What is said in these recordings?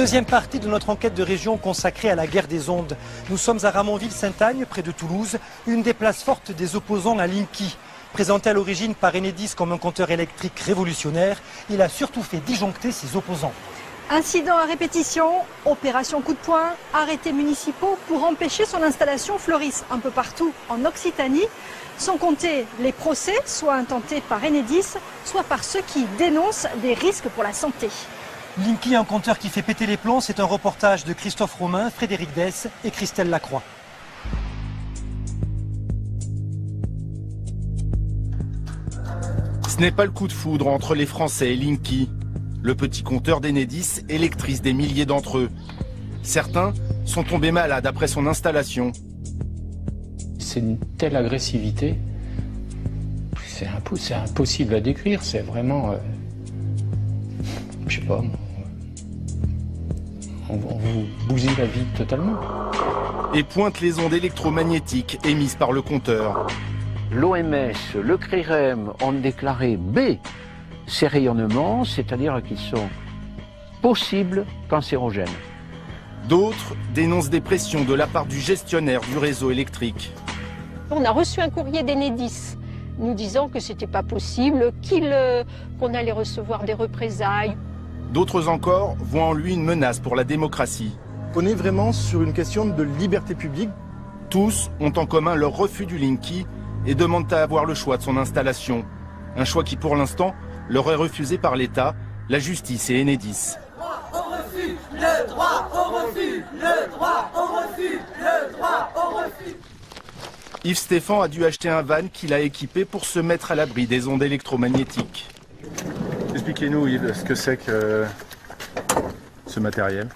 Deuxième partie de notre enquête de région consacrée à la guerre des ondes. Nous sommes à Ramonville-Sainte-Agne, près de Toulouse, une des places fortes des opposants à Linky. Présenté à l'origine par Enedis comme un compteur électrique révolutionnaire, il a surtout fait disjoncter ses opposants. Incidents à répétition, opération coup de poing, arrêtés municipaux pour empêcher son installation fleurissent un peu partout en Occitanie, sans compter les procès, soit intentés par Enedis, soit par ceux qui dénoncent des risques pour la santé. Linky, un compteur qui fait péter les plombs, c'est un reportage de Christophe Romain, Frédéric Dess et Christelle Lacroix. Ce n'est pas le coup de foudre entre les Français et Linky. Le petit compteur d'Enedis électrise des milliers d'entre eux. Certains sont tombés malades après son installation. C'est une telle agressivité, c'est impossible à décrire, c'est vraiment, je sais pas, on vous bousille la vie totalement. Et pointe les ondes électromagnétiques émises par le compteur. L'OMS, le CRIREM ont déclaré B ces rayonnements, c'est-à-dire qu'ils sont possibles cancérogènes. D'autres dénoncent des pressions de la part du gestionnaire du réseau électrique. On a reçu un courrier d'Enedis nous disant que c'était pas possible, qu'on allait recevoir des représailles. D'autres encore voient en lui une menace pour la démocratie. On est vraiment sur une question de liberté publique. Tous ont en commun leur refus du Linky et demandent à avoir le choix de son installation. Un choix qui pour l'instant leur est refusé par l'État, la justice et Enedis. Le droit au refus, le droit au refus, le droit au refus. Yves Stéphane a dû acheter un van qu'il a équipé pour se mettre à l'abri des ondes électromagnétiques. Expliquez-nous Yves, ce que c'est que ce matériel.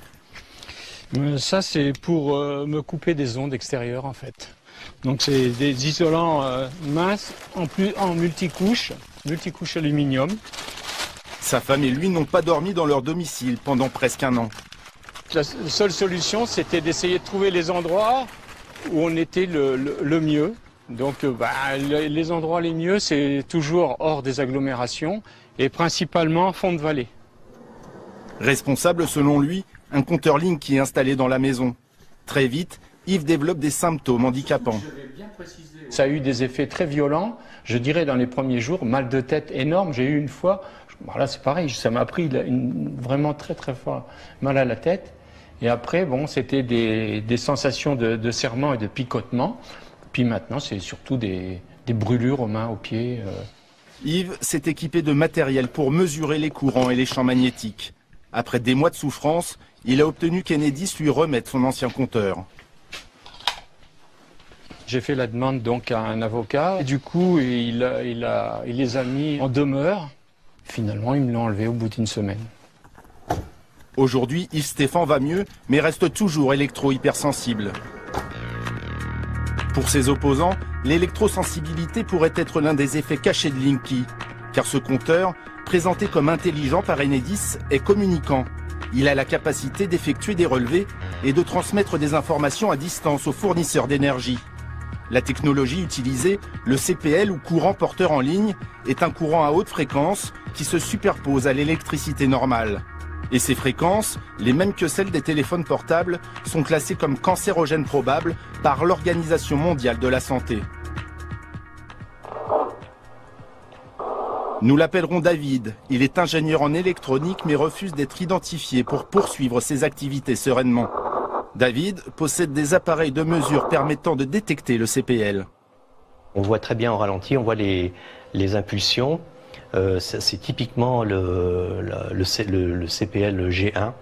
Ça c'est pour me couper des ondes extérieures en fait. Donc c'est des isolants minces en multicouches aluminium. Sa femme et lui n'ont pas dormi dans leur domicile pendant presque un an. La seule solution c'était d'essayer de trouver les endroits où on était le mieux. Donc les endroits les mieux c'est toujours hors des agglomérations et principalement fond de vallée. Responsable selon lui, un compteur Linky installé dans la maison. Très vite, Yves développe des symptômes handicapants. Ça a eu des effets très violents, je dirais dans les premiers jours, mal de tête énorme. J'ai eu une fois, là c'est pareil, ça m'a pris vraiment très fort mal à la tête. Et après, bon, c'était des sensations de serrement et de picotement. Puis maintenant, c'est surtout des brûlures aux mains, aux pieds. Yves s'est équipé de matériel pour mesurer les courants et les champs magnétiques. Après des mois de souffrance, il a obtenu qu'Enedis lui remette son ancien compteur. J'ai fait la demande donc à un avocat. Et du coup, il les a mis en demeure. Finalement, ils me l'ont enlevé au bout d'une semaine. Aujourd'hui, Yves Stéphane va mieux, mais reste toujours électro-hypersensible. Pour ses opposants, l'électrosensibilité pourrait être l'un des effets cachés de Linky, car ce compteur, présenté comme intelligent par Enedis, est communicant. Il a la capacité d'effectuer des relevés et de transmettre des informations à distance aux fournisseurs d'énergie. La technologie utilisée, le CPL ou courant porteur en ligne, est un courant à haute fréquence qui se superpose à l'électricité normale. Et ces fréquences, les mêmes que celles des téléphones portables, sont classées comme cancérogènes probables par l'Organisation mondiale de la santé. Nous l'appellerons David. Il est ingénieur en électronique mais refuse d'être identifié pour poursuivre ses activités sereinement. David possède des appareils de mesure permettant de détecter le CPL. On voit très bien en ralenti, on voit les impulsions. C'est typiquement le CPL G1.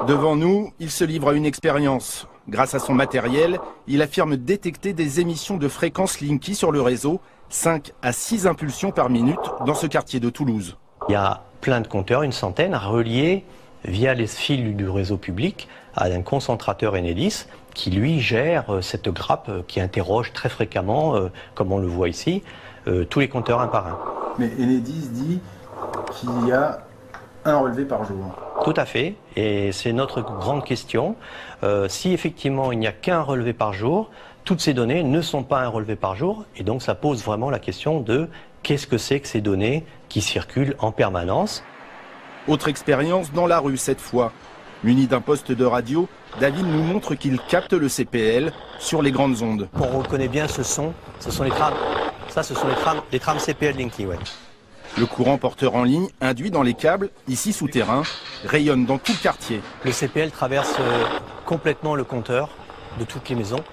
Devant nous, il se livre à une expérience. Grâce à son matériel, il affirme détecter des émissions de fréquences Linky sur le réseau, 5 à 6 impulsions par minute dans ce quartier de Toulouse. Il y a plein de compteurs, une centaine, reliés via les fils du réseau public à un concentrateur Enedis qui lui gère cette grappe qui interroge très fréquemment, comme on le voit ici, tous les compteurs un par un. Mais Enedis dit qu'il y a un relevé par jour. Tout à fait, et c'est notre grande question. Si effectivement il n'y a qu'un relevé par jour, toutes ces données ne sont pas un relevé par jour, et donc ça pose vraiment la question de qu'est-ce que c'est que ces données qui circulent en permanence. Autre expérience dans la rue cette fois. Muni d'un poste de radio, David nous montre qu'il capte le CPL sur les grandes ondes. On reconnaît bien ce son, ce sont les trams. Ça, ce sont les trams CPL Linky, ouais. Le courant porteur en ligne, induit dans les câbles, ici souterrains, rayonne dans tout le quartier. Le CPL traverse complètement le compteur de toutes les maisons.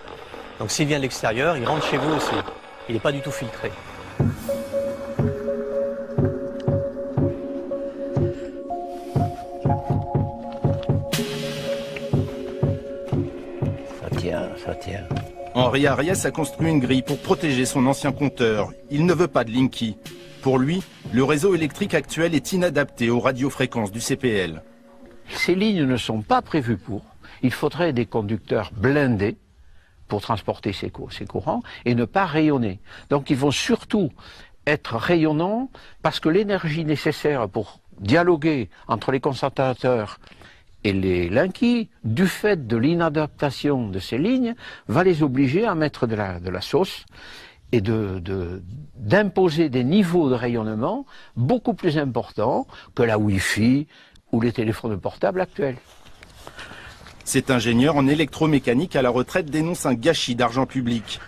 Donc s'il vient de l'extérieur, il rentre chez vous aussi. Il n'est pas du tout filtré. Ça tient. Henri Ariès a construit une grille pour protéger son ancien compteur. Il ne veut pas de Linky. Pour lui, le réseau électrique actuel est inadapté aux radiofréquences du CPL. Ces lignes ne sont pas prévues pour. Il faudrait des conducteurs blindés pour transporter ces courants et ne pas rayonner. Donc ils vont surtout être rayonnants parce que l'énergie nécessaire pour dialoguer entre les concentrateurs et les Linky, du fait de l'inadaptation de ces lignes, va les obliger à mettre de la sauce et d'imposer des niveaux de rayonnement beaucoup plus importants que la Wi-Fi ou les téléphones portables actuels. Cet ingénieur en électromécanique à la retraite dénonce un gâchis d'argent public.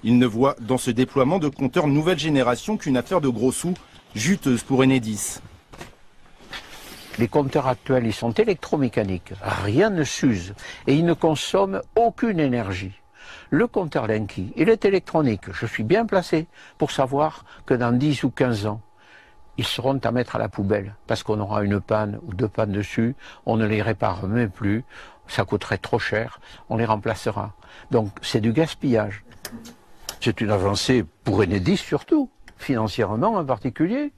Il ne voit dans ce déploiement de compteurs nouvelle génération qu'une affaire de gros sous, juteuse pour Enedis. Les compteurs actuels, ils sont électromécaniques, rien ne s'use et ils ne consomment aucune énergie. Le compteur Linky, il est électronique, je suis bien placé pour savoir que dans 10 ou 15 ans, ils seront à mettre à la poubelle parce qu'on aura une panne ou deux pannes dessus, on ne les répare même plus, ça coûterait trop cher, on les remplacera. Donc c'est du gaspillage. C'est une avancée pour Enedis surtout, financièrement en particulier,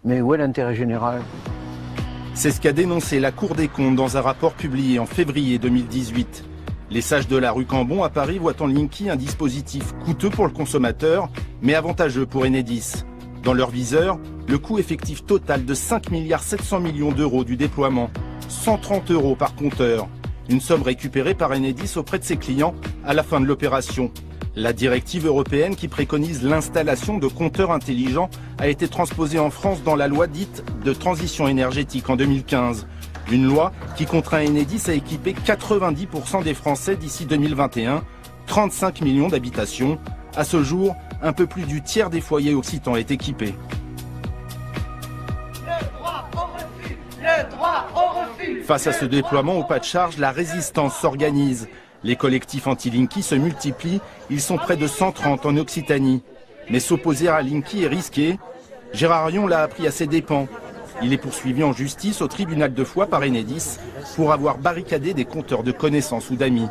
mais où est l'intérêt général ? C'est ce qu'a dénoncé la Cour des comptes dans un rapport publié en février 2018. Les sages de la rue Cambon à Paris voient en Linky un dispositif coûteux pour le consommateur, mais avantageux pour Enedis. Dans leur viseur, le coût effectif total de 5,7 milliards d'euros du déploiement, 130 € par compteur. Une somme récupérée par Enedis auprès de ses clients à la fin de l'opération. La directive européenne qui préconise l'installation de compteurs intelligents a été transposée en France dans la loi dite de transition énergétique en 2015. Une loi qui contraint Enedis à équiper 90% des Français d'ici 2021, 35 millions d'habitations. À ce jour, un peu plus du tiers des foyers occitans est équipé. Le droit au refus, le droit au refus. Face à ce déploiement au pas de charge, la résistance s'organise. Les collectifs anti-Linky se multiplient, ils sont près de 130 en Occitanie. Mais s'opposer à Linky est risqué. Gérard Rion l'a appris à ses dépens. Il est poursuivi en justice au tribunal de Foix par Enedis pour avoir barricadé des compteurs de connaissances ou d'amis.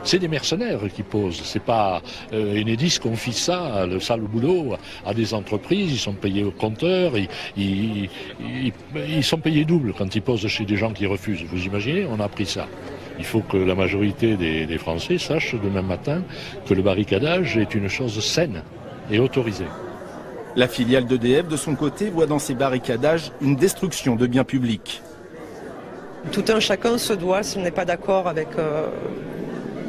C'est des mercenaires qui posent, c'est pas Enedis confie ça, le sale boulot, à des entreprises, ils sont payés au compteur, ils sont payés double quand ils posent chez des gens qui refusent. Vous imaginez, on a appris ça. Il faut que la majorité des Français sachent demain matin que le barricadage est une chose saine et autorisée. La filiale d'EDF, de son côté, voit dans ces barricadages une destruction de biens publics. Tout un chacun se doit, s'il n'est pas d'accord avec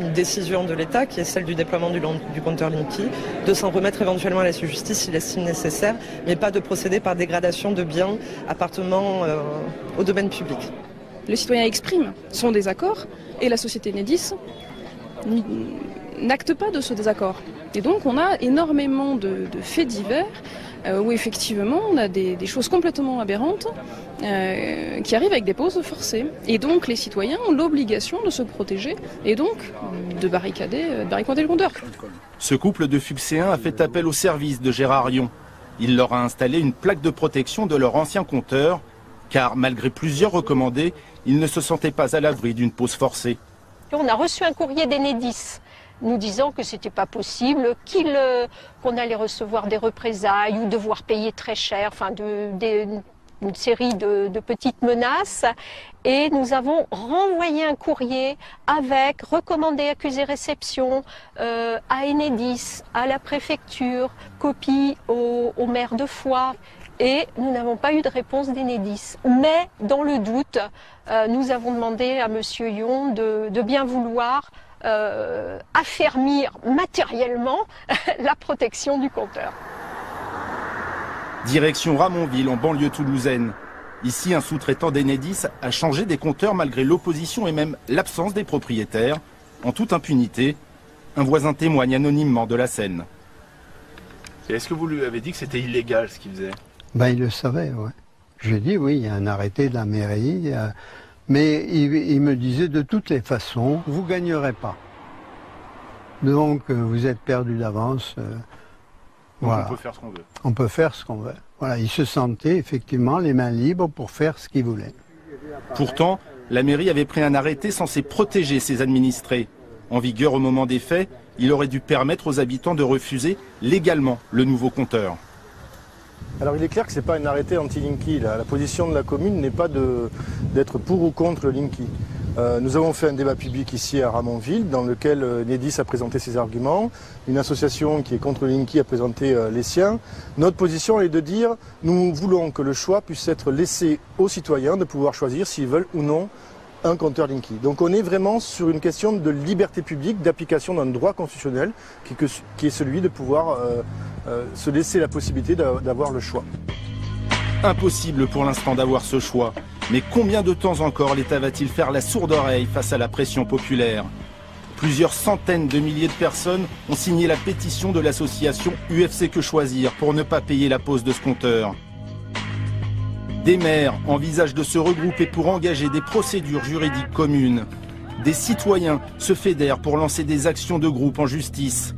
une décision de l'État, qui est celle du déploiement du compteur Linky, de s'en remettre éventuellement à la justice s'il estime nécessaire, mais pas de procéder par dégradation de biens appartenant au domaine public. Le citoyen exprime son désaccord et la société Enedis n'acte pas de ce désaccord. Et donc on a énormément de faits divers où effectivement on a des choses complètement aberrantes qui arrivent avec des pauses forcées. Et donc les citoyens ont l'obligation de se protéger et donc de barricader le compteur. Ce couple de Fuxéens a fait appel au service de Gérard Rion. Il leur a installé une plaque de protection de leur ancien compteur, car malgré plusieurs recommandés, ils ne se sentaient pas à l'abri d'une pause forcée. On a reçu un courrier d'Enedis nous disant que c'était pas possible, qu'on allait recevoir des représailles ou devoir payer très cher, enfin une série de petites menaces. Et nous avons renvoyé un courrier avec recommandé accusé réception à Enedis, à la préfecture, copie au maire de Foix. Et nous n'avons pas eu de réponse d'Enedis. Mais dans le doute, nous avons demandé à M. Yon de bien vouloir affermir matériellement la protection du compteur. Direction Ramonville, en banlieue toulousaine. Ici, un sous-traitant d'Enedis a changé des compteurs malgré l'opposition et même l'absence des propriétaires. En toute impunité, un voisin témoigne anonymement de la scène. Est-ce que vous lui avez dit que c'était illégal ce qu'il faisait? Ben, il le savait, oui. J'ai dit oui, il y a un arrêté de la mairie, mais il me disait de toutes les façons, vous ne gagnerez pas. Donc vous êtes perdu d'avance. Voilà. On peut faire ce qu'on veut. On peut faire ce qu'on veut. Voilà, il se sentait effectivement les mains libres pour faire ce qu'il voulait. Pourtant, la mairie avait pris un arrêté censé protéger ses administrés. En vigueur au moment des faits, il aurait dû permettre aux habitants de refuser légalement le nouveau compteur. Alors il est clair que ce n'est pas un arrêté anti-Linky. La position de la commune n'est pas d'être pour ou contre le Linky. Nous avons fait un débat public ici à Ramonville dans lequel Enedis a présenté ses arguments, une association qui est contre le Linky a présenté les siens. Notre position est de dire nous voulons que le choix puisse être laissé aux citoyens de pouvoir choisir s'ils veulent ou non un compteur Linky. Donc on est vraiment sur une question de liberté publique, d'application d'un droit constitutionnel qui est celui de pouvoir se laisser la possibilité d'avoir le choix. Impossible pour l'instant d'avoir ce choix. Mais combien de temps encore l'État va-t-il faire la sourde oreille face à la pression populaire? Plusieurs centaines de milliers de personnes ont signé la pétition de l'association UFC Que Choisir pour ne pas payer la pose de ce compteur. Des maires envisagent de se regrouper pour engager des procédures juridiques communes. Des citoyens se fédèrent pour lancer des actions de groupe en justice.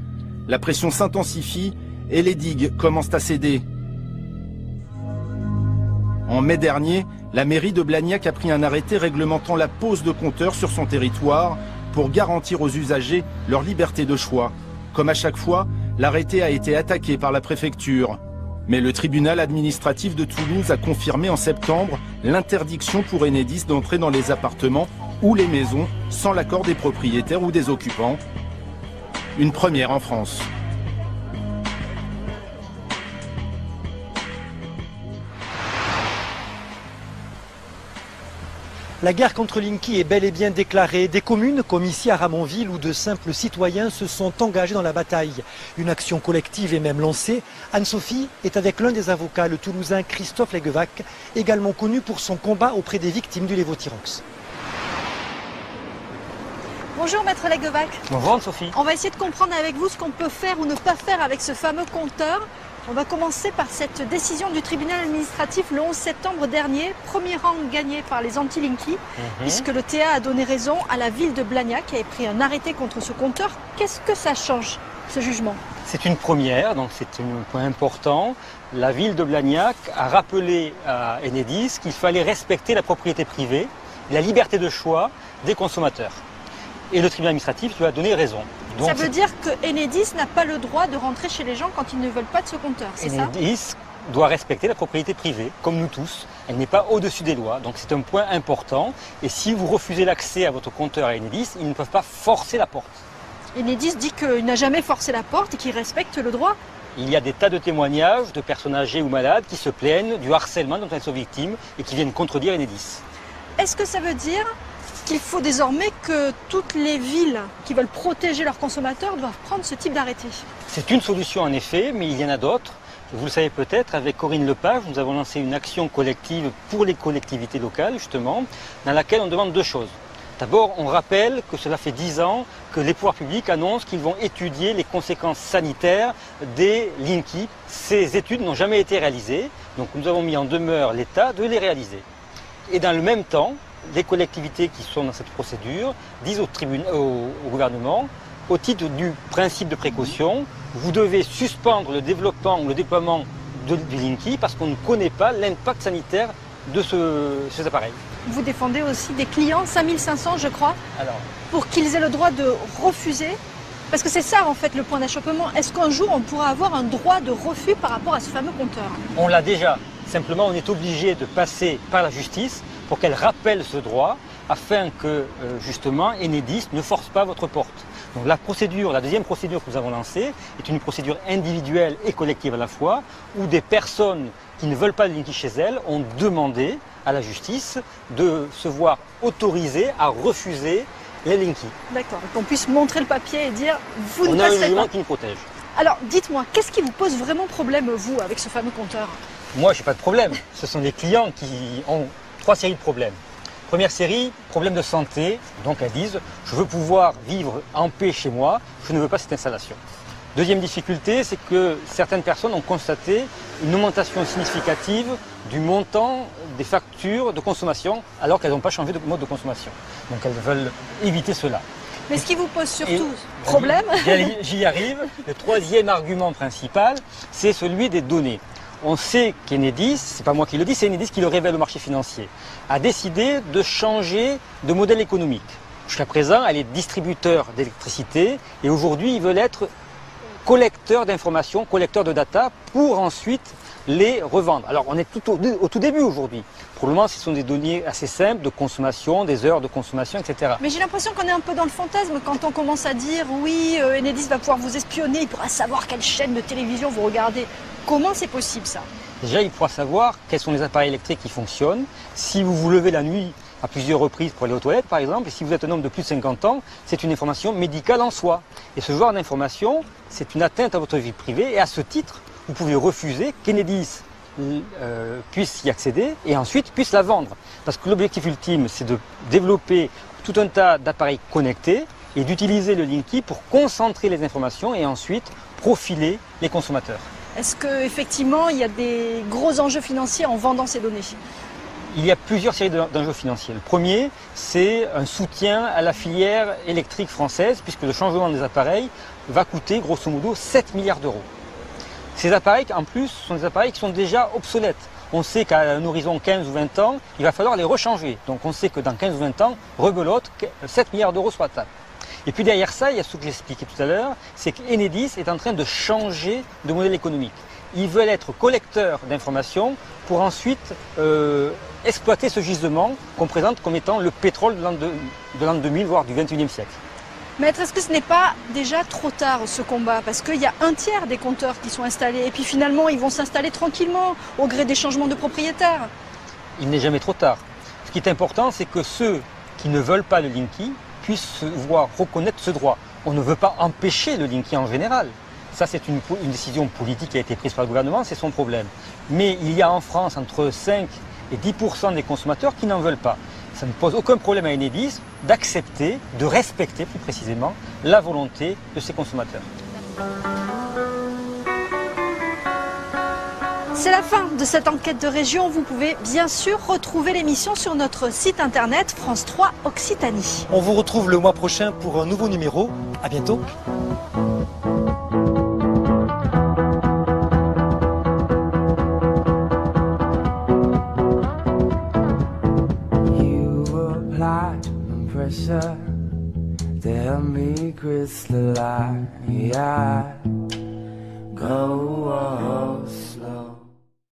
La pression s'intensifie et les digues commencent à céder. En mai dernier, la mairie de Blagnac a pris un arrêté réglementant la pose de compteurs sur son territoire pour garantir aux usagers leur liberté de choix. Comme à chaque fois, l'arrêté a été attaqué par la préfecture. Mais le tribunal administratif de Toulouse a confirmé en septembre l'interdiction pour Enedis d'entrer dans les appartements ou les maisons sans l'accord des propriétaires ou des occupants. Une première en France. La guerre contre Linky est bel et bien déclarée. Des communes, comme ici à Ramonville, où de simples citoyens se sont engagés dans la bataille. Une action collective est même lancée. Anne-Sophie est avec l'un des avocats, le Toulousain Christophe Leguevac, également connu pour son combat auprès des victimes du lévothyrox. Bonjour Maître Leguevac. Bonjour Anne-Sophie. On va essayer de comprendre avec vous ce qu'on peut faire ou ne pas faire avec ce fameux compteur. On va commencer par cette décision du tribunal administratif le 11 septembre dernier, premier rang gagné par les anti-Linky, puisque le TA a donné raison à la ville de Blagnac qui avait pris un arrêté contre ce compteur. Qu'est-ce que ça change, ce jugement? C'est une première, donc c'est un point important. La ville de Blagnac a rappelé à Enedis qu'il fallait respecter la propriété privée, la liberté de choix des consommateurs. Et le tribunal administratif lui a donné raison. Donc, ça veut dire que Enedis n'a pas le droit de rentrer chez les gens quand ils ne veulent pas de ce compteur, c'est ça? Enedis doit respecter la propriété privée, comme nous tous. Elle n'est pas au-dessus des lois, donc c'est un point important. Et si vous refusez l'accès à votre compteur à Enedis, ils ne peuvent pas forcer la porte. Enedis dit qu'il n'a jamais forcé la porte et qu'il respecte le droit. Il y a des tas de témoignages de personnes âgées ou malades qui se plaignent du harcèlement dont elles sont victimes et qui viennent contredire Enedis. Est-ce que ça veut dire qu'il faut désormais que toutes les villes qui veulent protéger leurs consommateurs doivent prendre ce type d'arrêté? C'est une solution en effet, mais il y en a d'autres. Vous le savez peut-être, avec Corinne Lepage, nous avons lancé une action collective pour les collectivités locales, justement, dans laquelle on demande deux choses. D'abord, on rappelle que cela fait 10 ans que les pouvoirs publics annoncent qu'ils vont étudier les conséquences sanitaires des Linky. Ces études n'ont jamais été réalisées, donc nous avons mis en demeure l'État de les réaliser. Et dans le même temps, les collectivités qui sont dans cette procédure disent au gouvernement, au titre du principe de précaution, vous devez suspendre le développement ou le déploiement du Linky parce qu'on ne connaît pas l'impact sanitaire de ces appareils. Vous défendez aussi des clients, 5500 je crois, alors, pour qu'ils aient le droit de refuser. Parce que c'est ça en fait le point d'achoppement. Est-ce qu'un jour on pourra avoir un droit de refus par rapport à ce fameux compteur? On l'a déjà. Simplement on est obligé de passer par la justice pour qu'elle rappelle ce droit afin que justement Enedis ne force pas votre porte. Donc la deuxième procédure que nous avons lancée est une procédure individuelle et collective à la fois, où des personnes qui ne veulent pas de Linky chez elles ont demandé à la justice de se voir autorisées à refuser les Linky. D'accord, qu'on puisse montrer le papier et dire vous ne passerez pas. On a un jugement qui nous protège. Alors dites-moi, qu'est-ce qui vous pose vraiment problème vous avec ce fameux compteur? Moi, je n'ai pas de problème. Ce sont les clients qui ont 3 séries de problèmes. Première série, problème de santé. Donc elles disent, je veux pouvoir vivre en paix chez moi, je ne veux pas cette installation. Deuxième difficulté, c'est que certaines personnes ont constaté une augmentation significative du montant des factures de consommation alors qu'elles n'ont pas changé de mode de consommation. Donc elles veulent éviter cela. Mais ce qui vous pose surtout problème... J'y arrive. Le troisième argument principal, c'est celui des données. On sait qu'Enedis, c'est pas moi qui le dis, c'est Enedis qui le révèle au marché financier, a décidé de changer de modèle économique. Jusqu'à présent, elle est distributeur d'électricité et aujourd'hui, ils veulent être collecteur d'informations, collecteur de data pour ensuite les revendre. Alors on est au tout début aujourd'hui. Pour le moment, ce sont des données assez simples de consommation, des heures de consommation, etc. Mais j'ai l'impression qu'on est un peu dans le fantasme quand on commence à dire oui, Enedis va pouvoir vous espionner, il pourra savoir quelle chaîne de télévision vous regardez. Comment c'est possible ça? Déjà, il pourra savoir quels sont les appareils électriques qui fonctionnent. Si vous vous levez la nuit à plusieurs reprises pour aller aux toilettes, par exemple, et si vous êtes un homme de plus de 50 ans, c'est une information médicale en soi. Et ce genre d'information, c'est une atteinte à votre vie privée, et à ce titre, vous pouvez refuser qu'Enedis puisse y accéder et ensuite puisse la vendre. Parce que l'objectif ultime, c'est de développer tout un tas d'appareils connectés et d'utiliser le Linky pour concentrer les informations et ensuite profiler les consommateurs. Est-ce qu'effectivement, il y a des gros enjeux financiers en vendant ces données? Il y a plusieurs séries d'enjeux financiers. Le premier, c'est un soutien à la filière électrique française, puisque le changement des appareils va coûter grosso modo 7 milliards d'euros. Ces appareils, en plus, sont des appareils qui sont déjà obsolètes. On sait qu'à un horizon 15 ou 20 ans, il va falloir les rechanger. Donc on sait que dans 15 ou 20 ans, rebelote, 7 milliards d'euros sur la table. Et puis derrière ça, il y a ce que j'expliquais tout à l'heure, c'est qu'Enedis est en train de changer de modèle économique. Ils veulent être collecteurs d'informations pour ensuite exploiter ce gisement qu'on présente comme étant le pétrole de l'an 2000, voire du 21e siècle. Maître, est-ce que ce n'est pas déjà trop tard ce combat? Parce qu'il y a un tiers des compteurs qui sont installés et puis finalement ils vont s'installer tranquillement au gré des changements de propriétaires. Il n'est jamais trop tard. Ce qui est important, c'est que ceux qui ne veulent pas le Linky puissent se voir reconnaître ce droit. On ne veut pas empêcher le Linky en général. Ça, c'est une décision politique qui a été prise par le gouvernement, c'est son problème. Mais il y a en France entre 5 et 10% des consommateurs qui n'en veulent pas. Ça ne pose aucun problème à Enedis d'accepter, de respecter plus précisément, la volonté de ses consommateurs. C'est la fin de cette enquête de région. Vous pouvez bien sûr retrouver l'émission sur notre site internet France 3 Occitanie. On vous retrouve le mois prochain pour un nouveau numéro. À bientôt. Tell me crystalline, go slow.